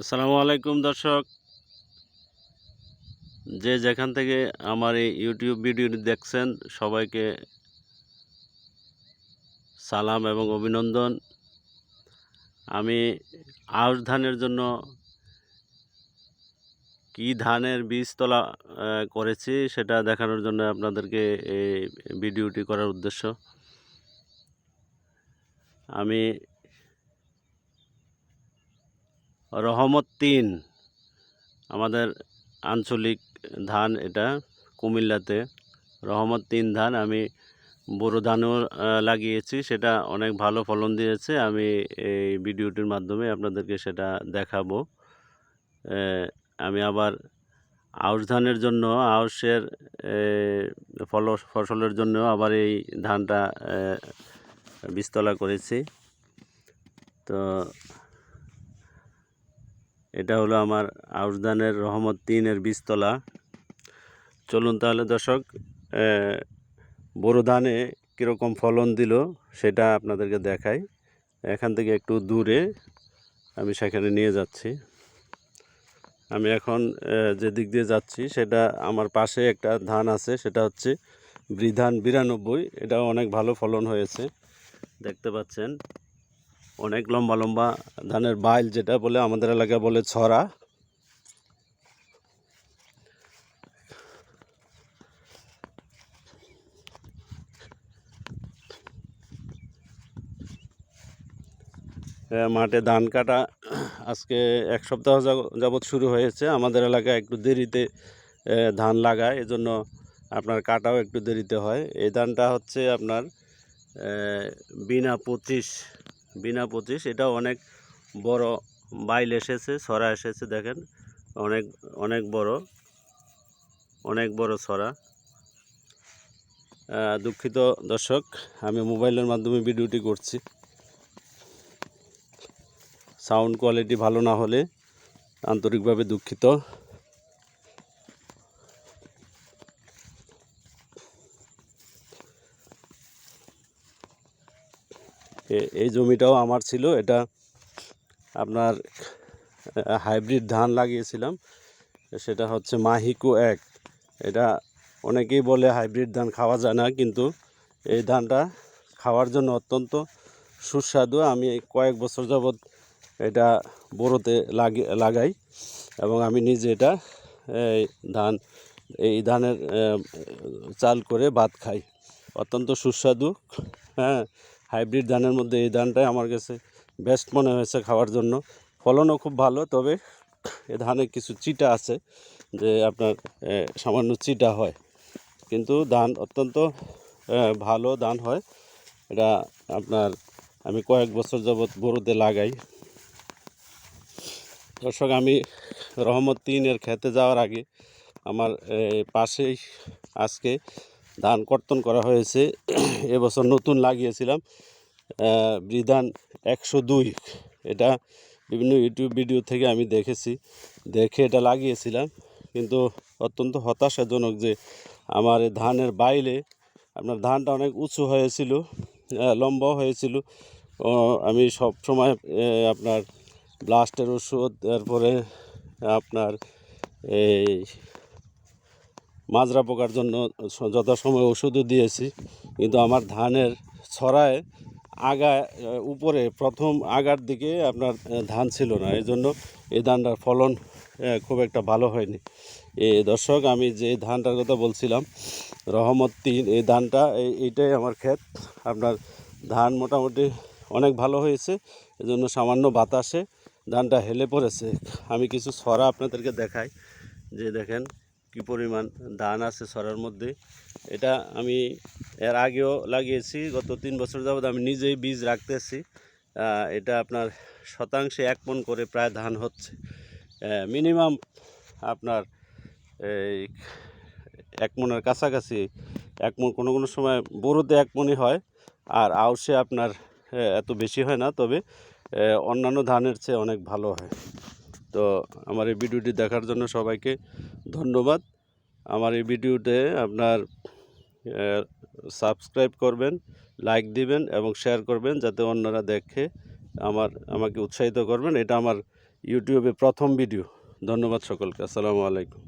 আসসালামু আলাইকুম দর্শক, যে যেখান থেকে আমার এই ইউটিউব ভিডিওটি দেখছেন সবাইকে সালাম এবং অভিনন্দন। আমি আউশ ধানের জন্য কি ধানের বীজ তোলা করেছি সেটা দেখানোর জন্য আপনাদেরকে এই ভিডিওটি করার উদ্দেশ্য। আমি রহমত ৩ আমাদের আঞ্চলিক ধান, এটা কুমিল্লাতে রহমত ৩ ধান আমি বোরো ধানও লাগিয়েছি, সেটা অনেক ভালো ফলন দিয়েছে। আমি এই ভিডিওটির মাধ্যমে আপনাদেরকে সেটা দেখাবো। আমি আবার আউশ ধানের জন্য আউশের ফসলের জন্য আবার এই ধানটা বীজতলা করেছি। তো এটা হলো আমার আউশ ধানের রহমত ৩-এর বীজতলা। চলুন তাহলে দর্শক, বোরো ধানে কীরকম ফলন দিল সেটা আপনাদেরকে দেখাই। এখান থেকে একটু দূরে আমি সেখানে নিয়ে যাচ্ছি। আমি এখন যে দিক দিয়ে যাচ্ছি সেটা আমার পাশে একটা ধান আছে, সেটা হচ্ছে বৃধান ৯২। এটাও অনেক ভালো ফলন হয়েছে, দেখতে পাচ্ছেন। অনেক লম্বা লম্বা ধানের বাইল, যেটা বলে আমাদের এলাকায় বলে ছড়া। মাঠে ধান কাটা আজকে এক সপ্তাহ যাবৎ শুরু হয়েছে। আমাদের এলাকায় একটু দেরিতে ধান লাগায়, এজন্য আপনার কাটাও একটু দেরিতে হয়। এই ধানটা হচ্ছে আপনার বিনা ২৫। এটাও অনেক বড় বাইল এসেছে, ছড়া এসেছে, দেখেন অনেক অনেক বড় ছড়া। দুঃখিত দর্শক, আমি মোবাইলের মাধ্যমে ভিডিওটি করছি। সাউন্ড কোয়ালিটি ভালো না হলে আন্তরিকভাবে দুঃখিত। এই জমিটাও আমার ছিল, এটা আপনার হাইব্রিড ধান লাগিয়েছিলাম, সেটা হচ্ছে মাহিকো ১। এটা অনেকেই বলে হাইব্রিড ধান খাওয়া যায় না, কিন্তু এই ধানটা খাওয়ার জন্য অত্যন্ত সুস্বাদু। আমি কয়েক বছর যাবৎ এটা বোরোতে লাগাই এবং আমি নিজে এটা এই ধানের চাল করে ভাত খাই, অত্যন্ত সুস্বাদু। হ্যাঁ, হাইব্রিড ধানের মধ্যে এই ধানটাই আমার কাছে বেস্ট মনে হয়েছে খাওয়ার জন্য। ফলনও খুব ভালো, তবে এ ধানে কিছু চিটা আছে, যে আপনার সামান্য চিটা হয়, কিন্তু ধান অত্যন্ত ভালো ধান হয়। এটা আপনার আমি কয়েক বছর যাবৎ বোরোতে লাগাই। দর্শক, আমি রহমত ৩-এর খেতে যাওয়ার আগে আমার পাশেই আজকে ধান কর্তন করা হয়েছে। এবছর নতুন লাগিয়েছিলাম বৃধান ১০২। এটা বিভিন্ন ইউটিউব ভিডিও থেকে আমি দেখে এটা লাগিয়েছিলাম, কিন্তু অত্যন্ত হতাশাজনক যে আমার ধানের বাইলে আপনার ধানটা অনেক উঁচু হয়েছিল, লম্বাও হয়েছিল। আমি সব সময় আপনার ব্লাস্টের ওষুধ, তারপরে আপনার এই মাজরা পোকার জন্য যথাসময়ে ওষুধও দিয়েছি, কিন্তু আমার ধানের ছড়ায় উপরে প্রথম আগার দিকে আপনার ধান ছিল না, এই জন্য এই ধানটার ফলন খুব একটা ভালো হয়নি। দর্শক, আমি যে ধানটার কথা বলছিলাম রহমত ৩, এই ধানটা এইটাই আমার ক্ষেত। আপনার ধান মোটামুটি অনেক ভালো হয়েছে, এজন্য সামান্য বাতাসে ধানটা হেলে পড়েছে। আমি কিছু ছড়া আপনাদেরকে দেখাই, যে দেখেন কি পরিমাণ ধান আছে ছড়ার মধ্যে। এটা আমি এর আগেও লাগিয়েছি, গত ৩ বছর যাবৎ আমি নিজেই বীজ রাখতেছি। এটা আপনার শতাংশে ১ মণ করে প্রায় ধান হচ্ছে। মিনিমাম আপনার এই ১ মণের কাছাকাছি, ১ মণ, কোনো কোনো সময় বোরোতে ১ মণই হয়, আর আউশে আপনার এত বেশি হয় না, তবে অন্যান্য ধানের চেয়ে অনেক ভালো হয়। তো আমার এই ভিডিওটি দেখার জন্য সবাইকে ধন্যবাদ। আমার এই ভিডিওতে আপনার সাবস্ক্রাইব করবেন, লাইক দিবেন এবং শেয়ার করবেন, যাতে অন্যরা দেখে আমাকে উৎসাহিত করবেন। এটা আমার ইউটিউবে প্রথম ভিডিও। ধন্যবাদ সকলকে। আসসালামু আলাইকুম।